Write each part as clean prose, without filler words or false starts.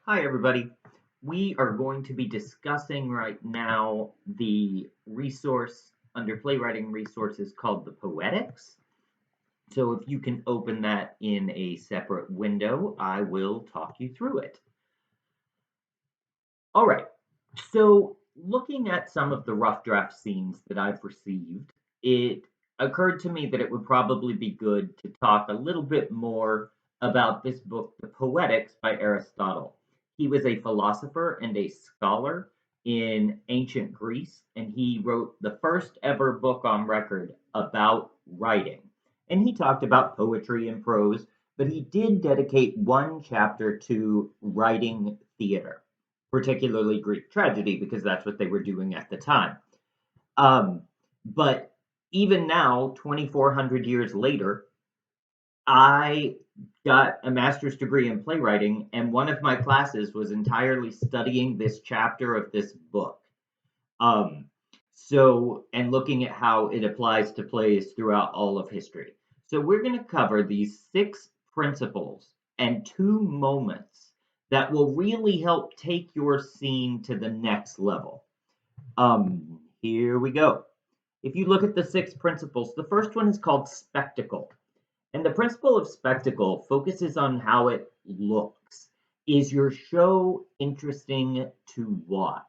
Hi, everybody. We are going to be discussing right now the resource under playwriting resources called the Poetics. So if you can open that in a separate window, I will talk you through it. All right. So looking at some of the rough draft scenes that I've received, it occurred to me that it would probably be good to talk a little bit more about this book, The Poetics by Aristotle. He was a philosopher and a scholar in ancient Greece, and he wrote the first ever book on record about writing. And he talked about poetry and prose, but he did dedicate one chapter to writing theater, particularly Greek tragedy, because that's what they were doing at the time. Um, but even now, 2,400 years later, I got a master's degree in playwriting, and one of my classes was entirely studying this chapter of this book. Um, and looking at how it applies to plays throughout all of history. So, we're going to cover these six principles and two moments that will really help take your scene to the next level. Here we go. If you look at the six principles, the first one is called spectacle. And the principle of spectacle focuses on how it looks. Is your show interesting to watch?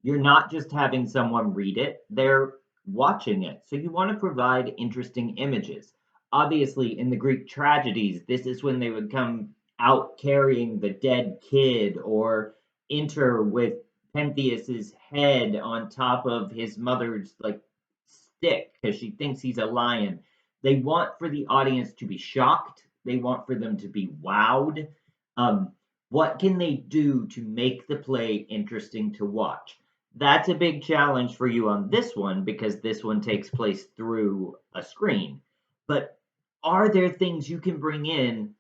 You're not just having someone read it, they're watching it. So you want to provide interesting images. Obviously, in the Greek tragedies, this is when they would come out carrying the dead kid or enter with Pentheus's head on top of his mother's like stick because she thinks he's a lion. They want for the audience to be shocked. They want for them to be wowed. Um, what can they do to make the play interesting to watch? That's a big challenge for you on this one because this one takes place through a screen. But are there things you can bring in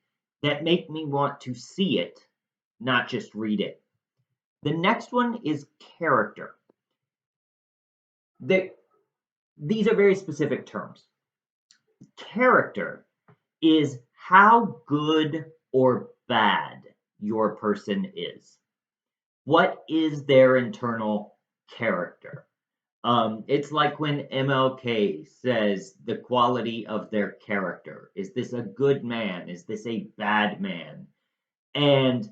that make me want to see it, not just read it? The next one is character. They, these are very specific terms. Character is how good or bad your person is. What is their internal character? It's like when MLK says the quality of their character. Is this a good man? Is this a bad man? And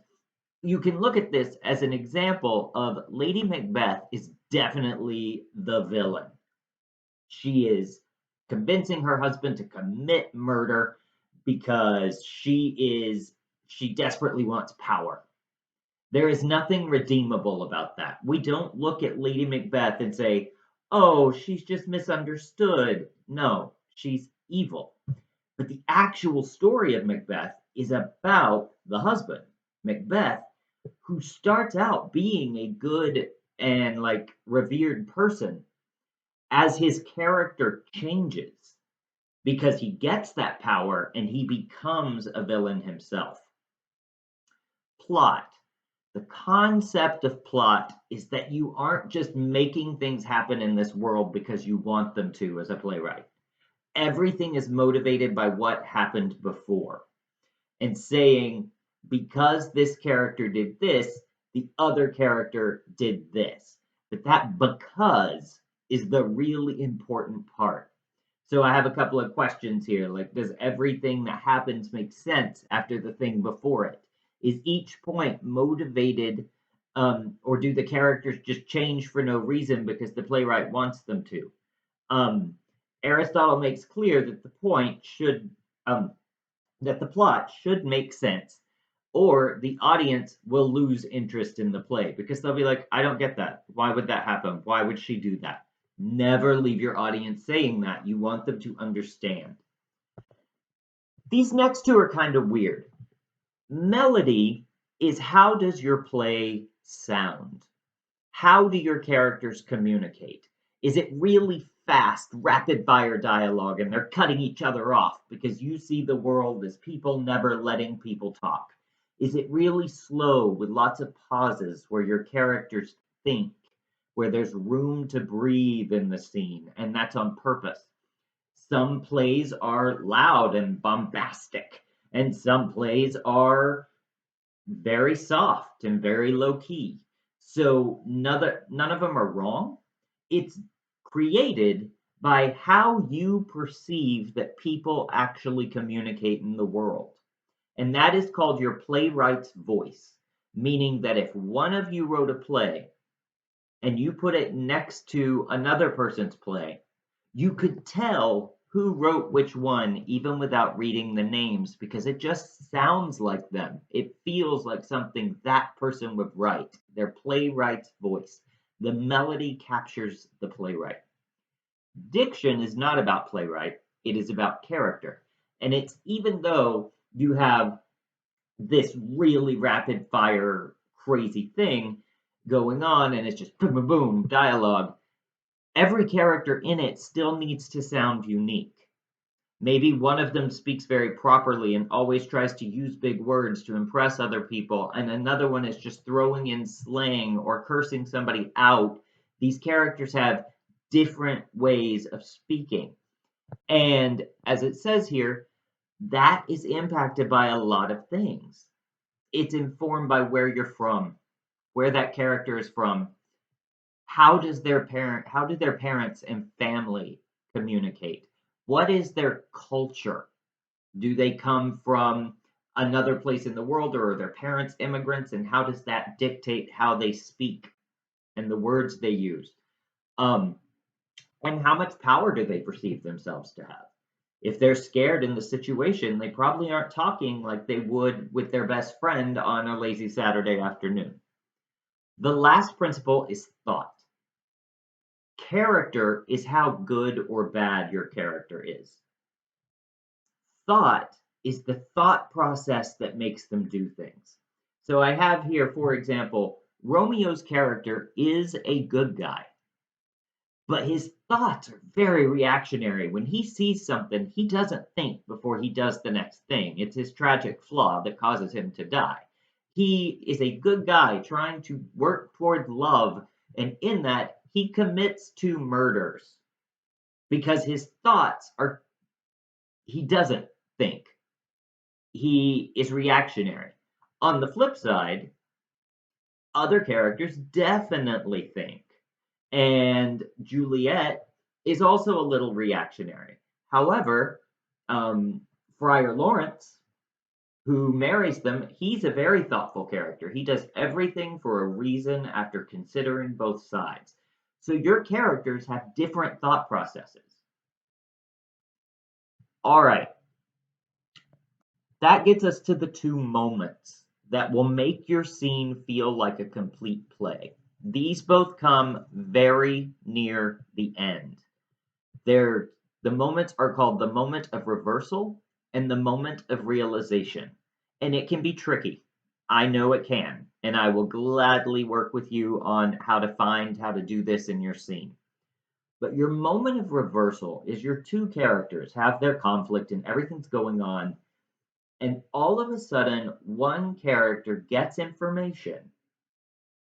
you can look at this as an example of Lady Macbeth is definitely the villain. She is convincing her husband to commit murder because she desperately wants power. There is nothing redeemable about that. We don't look at Lady Macbeth and say, "Oh, she's just misunderstood." No, she's evil. But the actual story of Macbeth is about the husband, Macbeth, who starts out being a good and like revered person as his character changes because he gets that power and he becomes a villain himself. Plot. The concept of plot is that you aren't just making things happen in this world because you want them to as a playwright. Everything is motivated by what happened before and saying, because this character did this, the other character did this. But that because is the really important part. So I have a couple of questions here. Like, does everything that happens make sense after the thing before it? Is each point motivated, or do the characters just change for no reason because the playwright wants them to? Um, Aristotle makes clear that um, the plot should make sense, or the audience will lose interest in the play because they'll be like, I don't get that. Why would that happen? Why would she do that? Never leave your audience saying that. You want them to understand. These next two are kind of weird. Melody is how does your play sound? How do your characters communicate? Is it really fast, rapid fire dialogue and they're cutting each other off because you see the world as people never letting people talk? Is it really slow with lots of pauses where your characters think, where there's room to breathe in the scene, and that's on purpose? Some plays are loud and bombastic, and some plays are very soft and very low key. So none of them are wrong. It's created by how you perceive that people actually communicate in the world. And that is called your playwright's voice, meaning that if one of you wrote a play and you put it next to another person's play, you could tell who wrote which one even without reading the names because it just sounds like them. It feels like something that person would write, their playwright's voice. The melody captures the playwright. Diction is not about playwright, it is about character. And it's even though you have this really rapid fire crazy thing going on and it's just boom boom boom dialogue, every character in it still needs to sound unique. Maybe one of them speaks very properly and always tries to use big words to impress other people, and another one is just throwing in slang or cursing somebody out. These characters have different ways of speaking. And as it says here, that is impacted by a lot of things. It's informed by where you're from, where that character is from, how do their parents and family communicate? What is their culture? Do they come from another place in the world or are their parents immigrants and how does that dictate how they speak and the words they use? Um, and how much power do they perceive themselves to have? If they're scared in the situation, they probably aren't talking like they would with their best friend on a lazy Saturday afternoon. The last principle is thought. Character is how good or bad your character is. Thought is the thought process that makes them do things. So I have here, for example, Romeo's character is a good guy, but his thoughts are very reactionary. When he sees something, he doesn't think before he does the next thing. It's his tragic flaw that causes him to die. He is a good guy trying to work toward love, and in that, he commits two murders because his thoughts are, he doesn't think. He is reactionary. On the flip side, other characters definitely think. And Juliet is also a little reactionary. However, um, Friar Lawrence, who marries them, he's a very thoughtful character. He does everything for a reason after considering both sides. So your characters have different thought processes. All right, that gets us to the two moments that will make your scene feel like a complete play. These both come very near the end. They're the moments are called the moment of reversal and the moment of realization. And it can be tricky. I know it can, and I will gladly work with you on how to do this in your scene. But your moment of reversal is your two characters have their conflict and everything's going on, and all of a sudden, one character gets information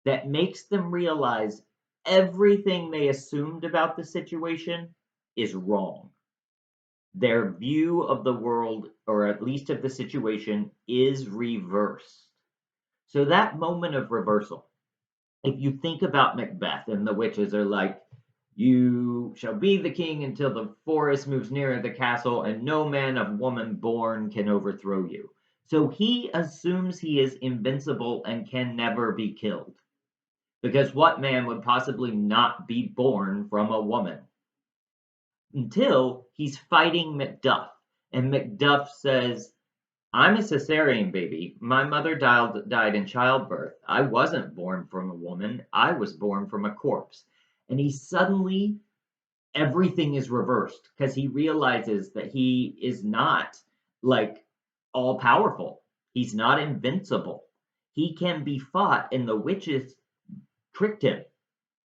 that makes them realize everything they assumed about the situation is wrong. Their view of the world, or at least of the situation, is reversed. So, that moment of reversal, if you think about Macbeth and the witches are like, you shall be the king until the forest moves nearer the castle, and no man of woman born can overthrow you. So he assumes he is invincible and can never be killed. Because what man would possibly not be born from a woman? Until he's fighting Macduff. And Macduff says, I'm a cesarean baby. My mother died in childbirth. I wasn't born from a woman. I was born from a corpse. And he suddenly, everything is reversed because he realizes that he is not like all powerful. He's not invincible. He can be fought, and the witches tricked him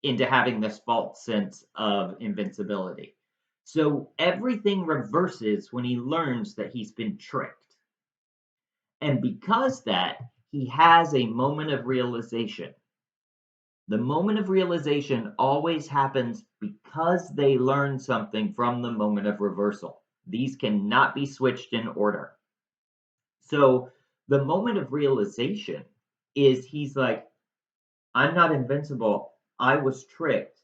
into having this false sense of invincibility. So everything reverses when he learns that he's been tricked. And because that, he has a moment of realization. The moment of realization always happens because they learn something from the moment of reversal. These cannot be switched in order. So The moment of realization is he's like, I'm not invincible. I was tricked.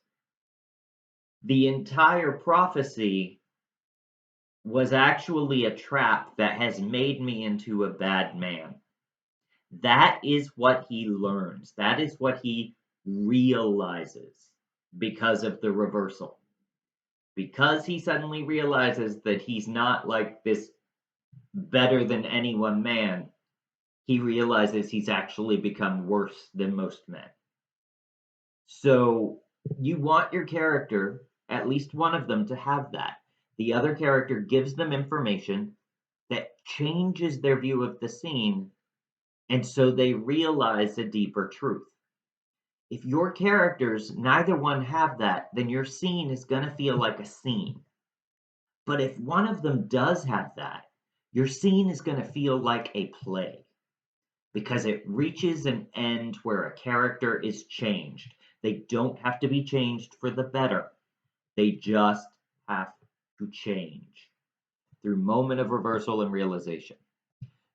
The entire prophecy was actually a trap that has made me into a bad man. That is what he learns. That is what he realizes because of the reversal. Because he suddenly realizes that he's not like this better than any one man, he realizes he's actually become worse than most men. So you want your character, at least one of them, to have that. The other character gives them information that changes their view of the scene, and so they realize a deeper truth. If your characters, neither one have that, then your scene is going to feel like a scene. But if one of them does have that, your scene is going to feel like a play because it reaches an end where a character is changed. They don't have to be changed for the better, they just have to change through moment of reversal and realization.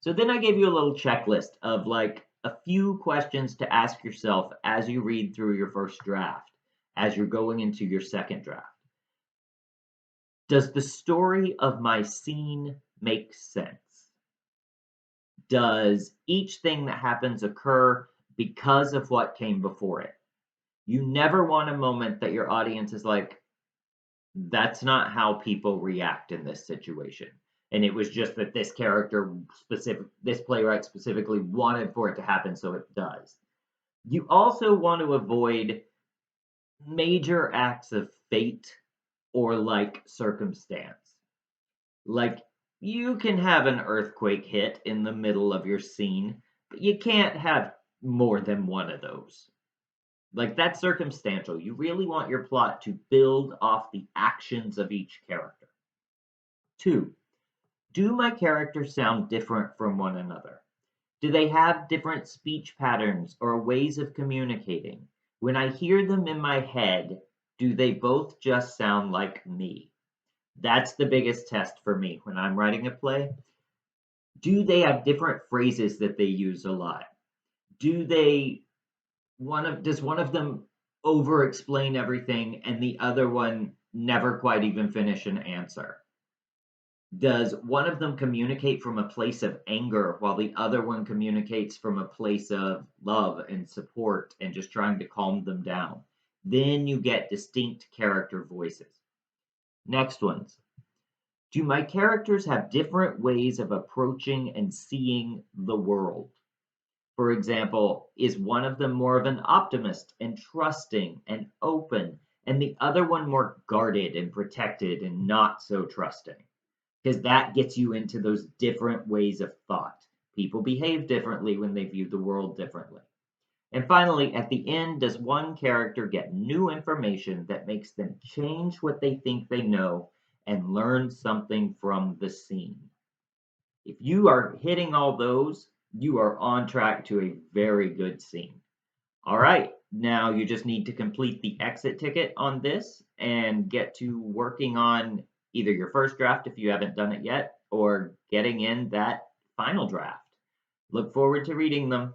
So then I gave you a little checklist of like a few questions to ask yourself as you read through your first draft, as you're going into your second draft. Does the story of my scene make sense? Does each thing that happens occur because of what came before it? You never want a moment that your audience is like, that's not how people react in this situation. And it was just that this character specific, this playwright specifically wanted for it to happen, so it does. You also want to avoid major acts of fate or like circumstance. Like, you can have an earthquake hit in the middle of your scene, but you can't have more than one of those. Like, that's circumstantial. You really want your plot to build off the actions of each character. Two, do my characters sound different from one another? Do they have different speech patterns or ways of communicating? When I hear them in my head, do they both just sound like me? That's the biggest test for me when I'm writing a play. Do they have different phrases that they use a lot? Do they does one of them over explain everything and the other one never quite even finish an answer? Does one of them communicate from a place of anger while the other one communicates from a place of love and support and just trying to calm them down? Then you get distinct character voices. Next ones. Do my characters have different ways of approaching and seeing the world? For example, is one of them more of an optimist and trusting and open, and the other one more guarded and protected and not so trusting? Because that gets you into those different ways of thought. People behave differently when they view the world differently. And finally, at the end, does one character get new information that makes them change what they think they know and learn something from the scene? If you are hitting all those, you are on track to a very good scene. All right, now you just need to complete the exit ticket on this and get to working on either your first draft if you haven't done it yet, or getting in that final draft. Look forward to reading them.